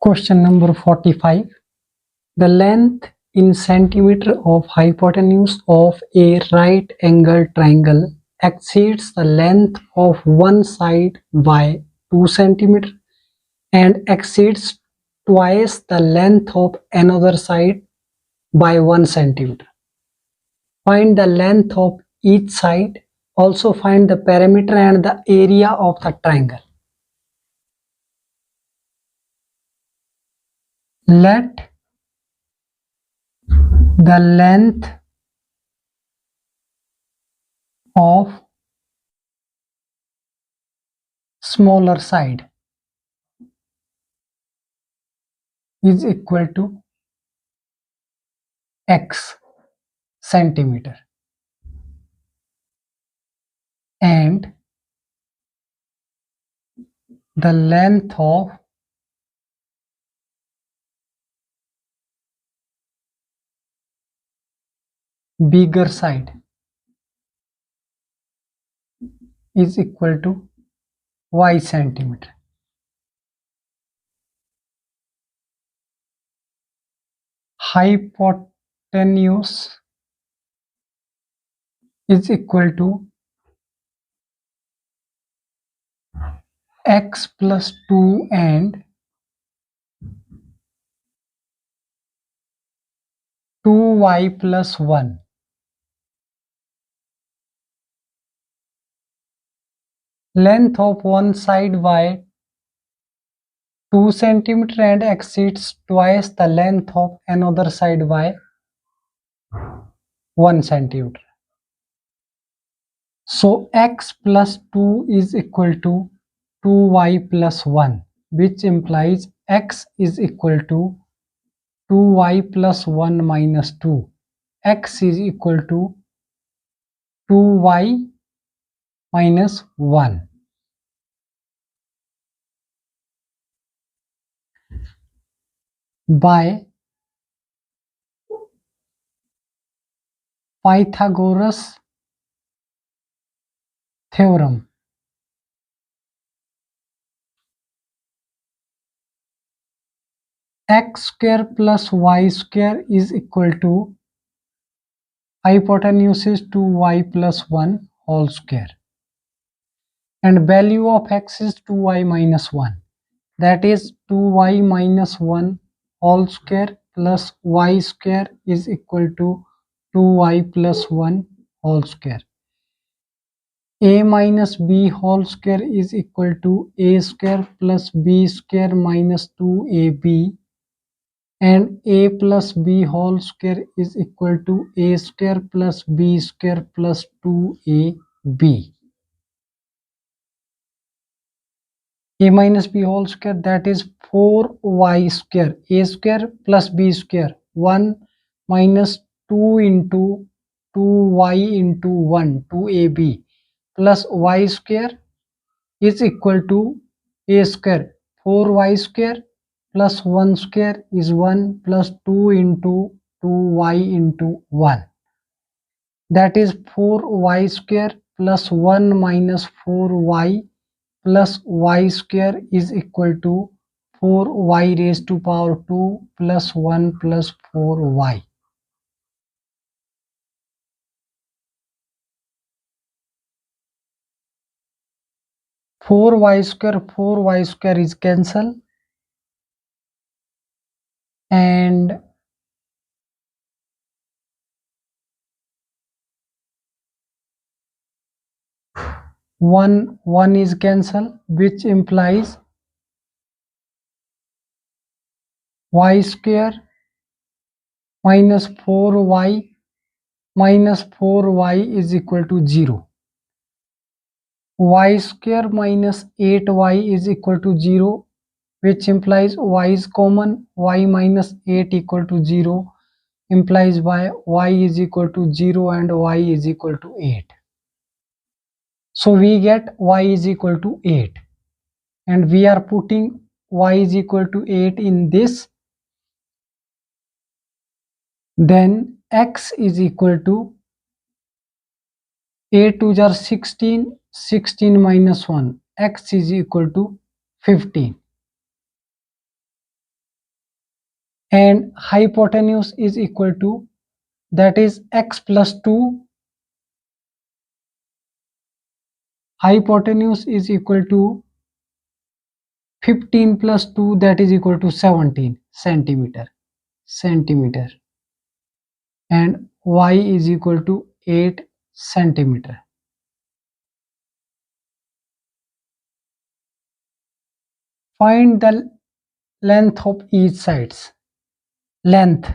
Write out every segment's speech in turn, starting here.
Question number 45. The length in centimeter of hypotenuse of a right angle triangle exceeds the length of one side by 2 centimeter and exceeds twice the length of another side by 1 centimeter. Find the length of each side. Also find the perimeter and the area of the triangle. Let the length of smaller side is equal to x centimeter and the length of bigger side is equal to y centimeter. Hypotenuse is equal to x plus 2 and 2y plus 1. Length of one side by 2 centimeter and exceeds twice the length of another side by 1 centimeter. So x plus 2 is equal to 2y plus 1, which implies x is equal to 2y plus 1 minus 2. X is equal to 2y minus 1. By Pythagoras theorem, x square plus y square is equal to hypotenuse is 2y plus 1 whole square and value of x is 2y minus 1, that is 2y minus 1 whole square plus y square is equal to 2y plus 1 whole square. A minus b whole square is equal to a square plus b square minus 2ab, and a plus b whole square is equal to a square plus b square plus 2ab. A minus b whole square, that is 4y square. A square plus b square, 1 minus 2 into 2y into 1, 2ab plus y square is equal to a square. 4y square plus 1 square is 1 plus 2 into 2y into 1, that is 4y square plus 1 minus 4y plus y square is equal to 4y raised to power 2 plus 1 plus 4y. Four y square is cancel, and one is cancel, which implies y square minus 4y is equal to 0. Y square minus 8y is equal to 0, which implies y is common. Y minus 8 equal to 0 implies y is equal to 0 and y is equal to 8. So we get y is equal to 8, and we are putting y is equal to 8 in this. Then x is equal to 8 2s are 16, 16 minus 1, x is equal to 15. and hypotenuse is equal to, that is x plus 2. Hypotenuse is equal to 15 plus 2, that is equal to 17 centimeter, and y is equal to 8 centimeter. Find the length of each sides. Length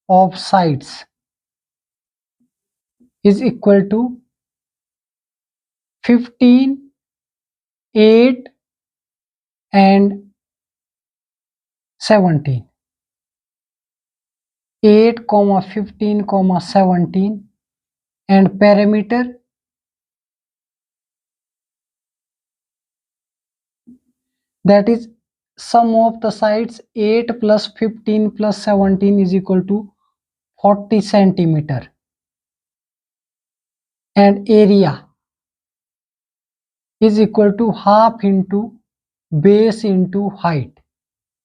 of sides is equal to 15, 8 and 17. 8, 15, 17, and perimeter, that is sum of the sides 8 plus 15 plus 17 is equal to 40 centimeter, and area is equal to half into base into height,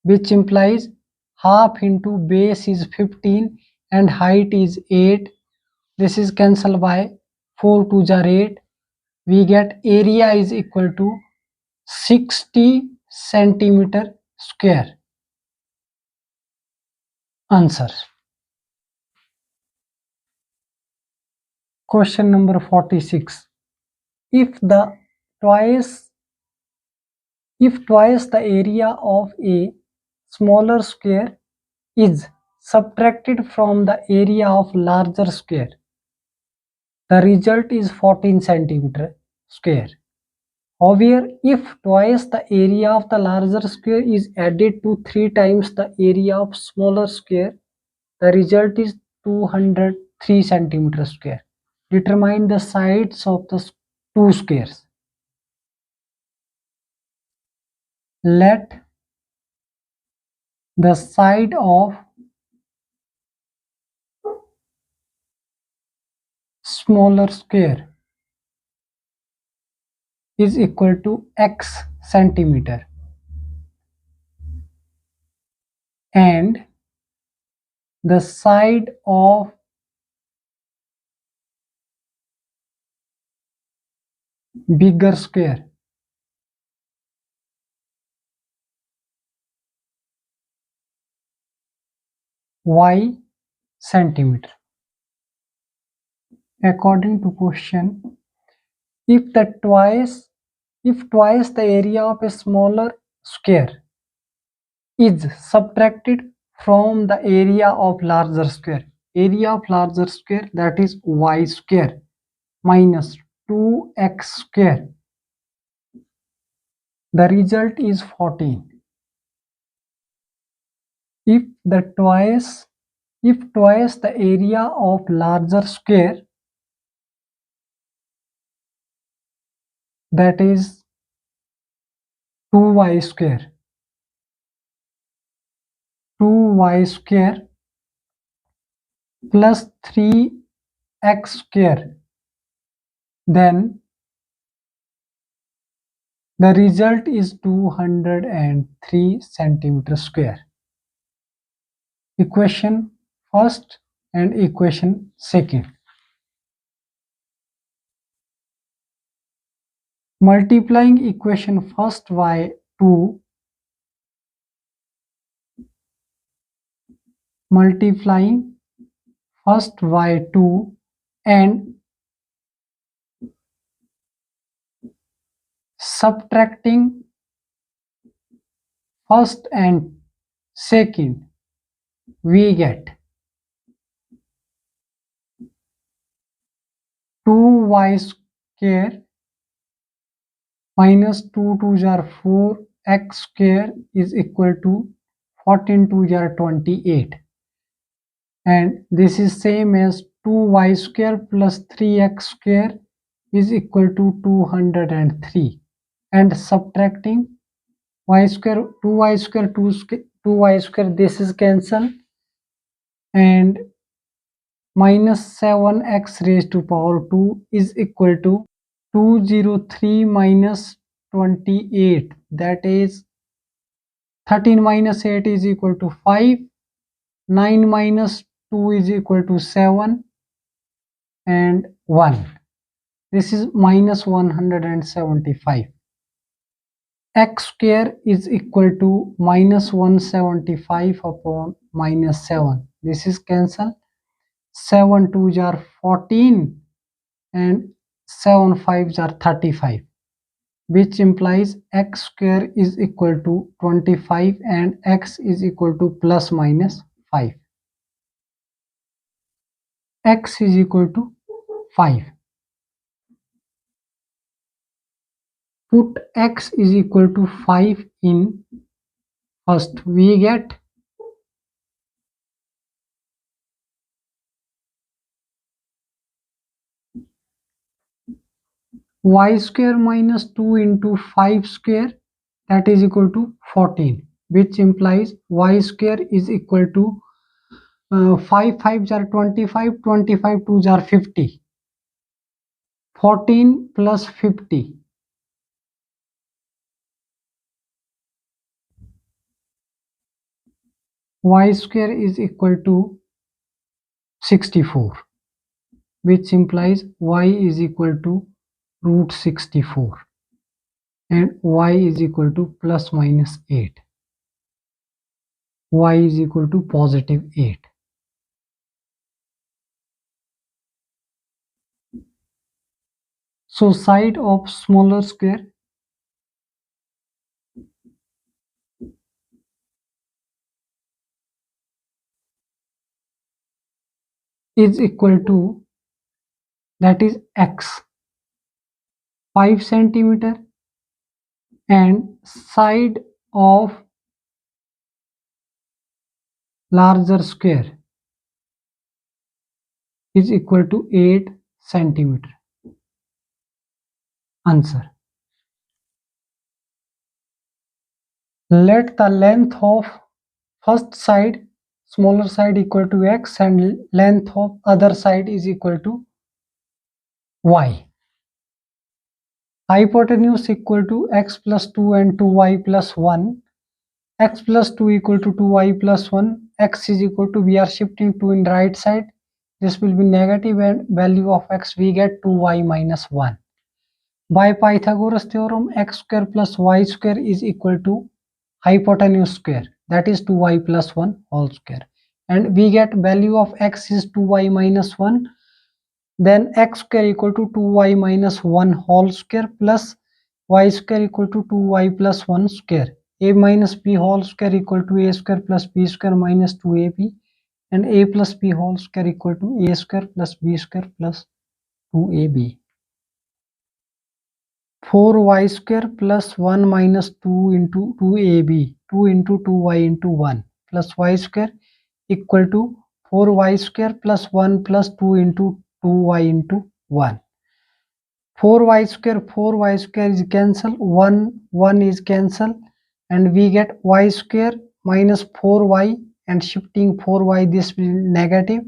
which implies half into base is 15 and height is 8. This is cancelled by 4 2s are 8. We get area is equal to 60 centimeter square. Answer. Question number 46. If twice the area of a smaller square is subtracted from the area of larger square, the result is 14 centimeter square. However, if twice the area of the larger square is added to 3 times the area of smaller square, the result is 203 centimeter square. Determine the sides of the two squares. Let the side of smaller square is equal to x centimeter and the side of bigger square y centimeter. According to question, if twice the area of a smaller square is subtracted from the area of larger square, that is y square minus 2x square, the result is 14. If twice the area of larger square, that is 2y square plus 3x square, then the result is 203 centimeter square. Equation first and equation second. Multiplying equation first by 2, and subtracting first and second, we get 2y square minus 2 2s are 4, x square is equal to 14 2s are 28, and this is same as 2y square plus 3x square is equal to 203, and subtracting y square, 2y square, 2y square, this is cancelled, and minus 7x raised to power 2 is equal to 203 minus 28, that is 13 minus 8 is equal to 5, 9 minus 2 is equal to 7, and 1. This is minus 175. X square is equal to minus 175 upon minus 7. This is cancel. 7 2s are 14 and 7 5s are 35, which implies x square is equal to 25 and x is equal to plus minus 5. X is equal to 5. Put x is equal to 5 in. First we get y square minus 2 into 5 square, that is equal to 14, which implies y square is equal to 5 5s are 25, 25 2s are 50, 14 plus 50, y square is equal to 64, which implies y is equal to root 64 and y is equal to plus minus 8. Y is equal to positive 8. So side of smaller square is equal to, that is x, 5 centimeter, and side of larger square is equal to 8 centimeter. Answer. Let the length of first side, smaller side, equal to x and length of other side is equal to y. Hypotenuse equal to x plus 2 and 2y plus 1. X plus 2 equal to 2y plus 1. X is equal to, we are shifting 2 in right side. This will be negative and value of x we get 2y minus 1. By Pythagoras theorem, x square plus y square is equal to hypotenuse square, that is 2y plus 1 whole square. And we get value of x is 2y minus 1. Then x square equal to 2y minus 1 whole square plus y square equal to 2y plus 1 square. A minus b whole square equal to a square plus b square minus 2ab, and a plus b whole square equal to a square plus b square plus 2ab. 4y square plus 1 minus 2 into 2ab, 2 into 2y into 1 plus y square equal to 4y square plus 1 plus 2 into 2y into 1. 4y square is cancel, 1 is cancel, and we get y square minus 4y, and shifting 4y this will be negative.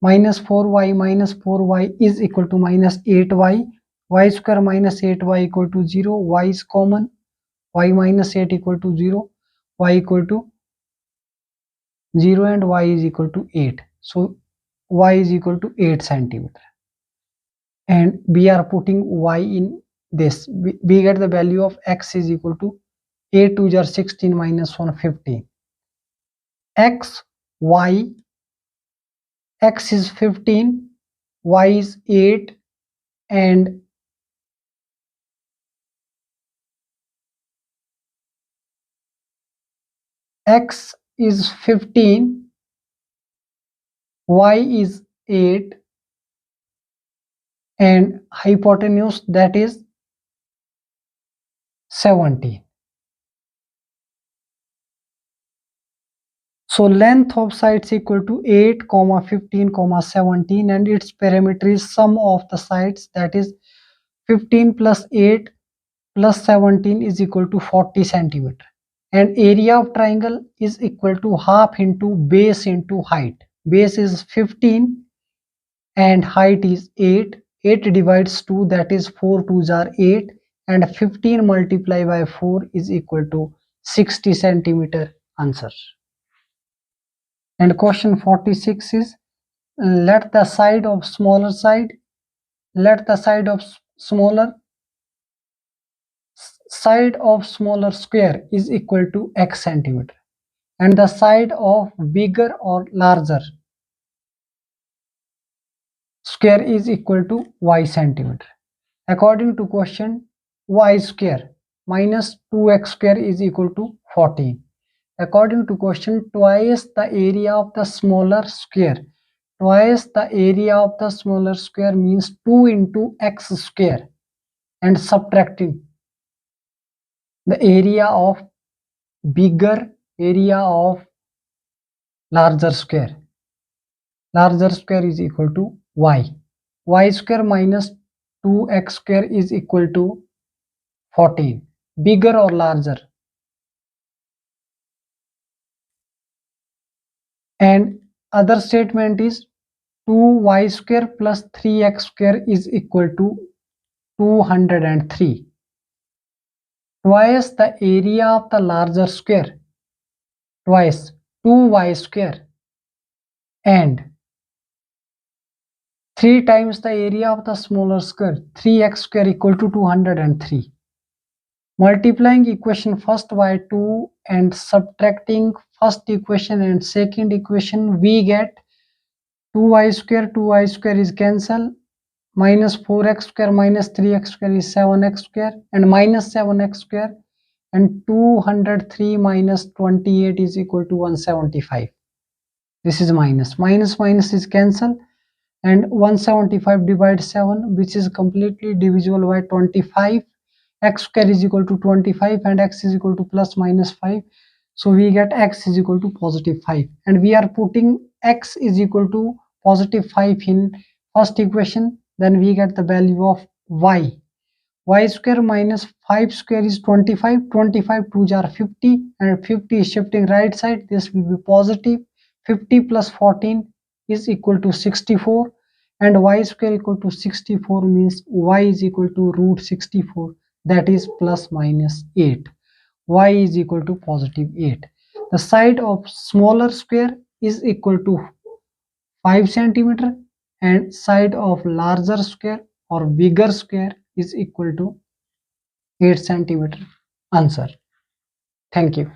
Minus 4y is equal to minus 8y. Y square minus 8y equal to 0. Y is common. Y minus 8 equal to 0. Y equal to 0 and y is equal to 8. So y is equal to 8 centimeter. And we are putting y in this. We get the value of x is equal to 8 2s are 16 minus 1 15. X, y, x is 15, y is 8, and x is 15, y is 8, and hypotenuse, that is 17. So length of sides equal to 8, 15, 17, and its parameter is sum of the sides, that is 15 plus 8 plus 17 is equal to 40 centimeter. And area of triangle is equal to half into base into height. Base is 15 and height is 8. 8 divides 2, that is 4 2s are 8. and 15 multiplied by 4 is equal to 60 centimeter. Answer. And question 46 is, let the side of smaller square is equal to x centimeter, and the side of bigger or larger square is equal to y centimeter. According to question, y square minus 2x square is equal to 14. According to question, twice the area of the smaller square. Twice the area of the smaller square means 2 into x square, and subtracting the area of bigger area of larger square. Larger square is equal to y. Y square minus 2x square is equal to 14. Bigger or larger? And other statement is 2y square plus 3x square is equal to 203. Twice the area of the larger square. Twice 2y square and 3 times the area of the smaller square, 3x square equal to 203. Multiplying equation first by 2 and subtracting first equation and second equation, we get 2y square is cancelled, minus 4x square minus 3x square is 7x square, and minus 7x square, and 203 minus 28 is equal to 175. This is minus is cancelled, and 175 divided 7, which is completely divisible by 25. X square is equal to 25 and x is equal to plus minus 5. So we get x is equal to positive 5, and we are putting x is equal to positive 5 in first equation. Then we get the value of y. Y square minus 5 square is 25. 25 2s are 50, and 50 is shifting right side. This will be positive. 50 plus 14 is equal to 64, and y square equal to 64 means y is equal to root 64, that is plus minus 8. Y is equal to positive 8. The side of smaller square is equal to 5 centimeter, and side of larger square or bigger square is equal to 8 centimeter. Answer. Thank you.